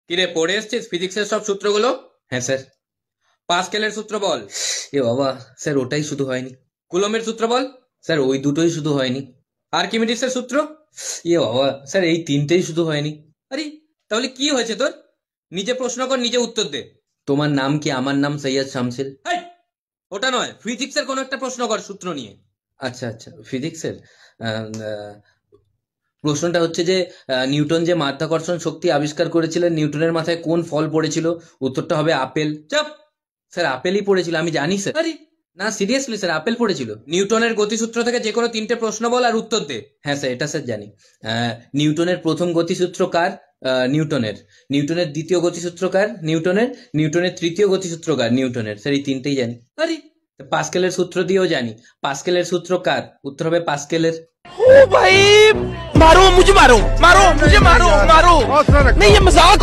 কিরে পড়ে এসছিস ফিজিক্সের সব সূত্রগুলো? হ্যাঁ স্যার। পাস্কেলের সূত্র বল। এ বাবা স্যার, ওটাই শুধু হয়নি। কুলম্বের সূত্র বল। স্যার ওই দুটোই শুধু হয়নি। আর্কিমিডিসের সূত্র। বাবা স্যার, এই তিনটেই শুধু হয়নি। আরে তাহলে কি হয়েছে তোর? নিজে প্রশ্ন কর, নিজে উত্তর দে। তোমার নাম কি? আমার নাম সৈয়দ শামসিল। হেই, ওটা নয়, ফিজিক্সের কোনো একটা প্রশ্ন কর সূত্র নিয়ে। আচ্ছা আচ্ছা, ফিজিক্সের প্রশ্নটা হচ্ছে যে নিউটন যে মাধ্যাকর্ষণ শক্তি আবিষ্কার করেছিলেন, নিউটনের মাথায় কোন ফল পড়েছিল? উত্তরটা হবে আপেল। চাপ। স্যার আপেলই পড়েছিল, আমি জানি স্যার। আরে না সিরিয়াসলি স্যার, আপেল পড়েছিল। নিউটনের গতিসূত্র থেকে যে কোনো তিনটে প্রশ্ন বল আর উত্তর দে। হ্যাঁ স্যার, এটা স্যার জানি। নিউটনের প্রথম গতিসূত্র কার? নিউটনের। নিউটনের দ্বিতীয় গতিসূত্র কার? নিউটনের। নিউটনের তৃতীয় গতিসূত্র কার? নিউটনের। স্যার এই তিনটেই জানি। আরে পাস্কেলের সূত্র দিয়েও জানি। পাস্কেলের সূত্র কার? উত্তর হবে পাস্কেলের। ओ भाई, मारो मुझे, मारो मारो मुझे, मारो मारो नहीं, ये मजाक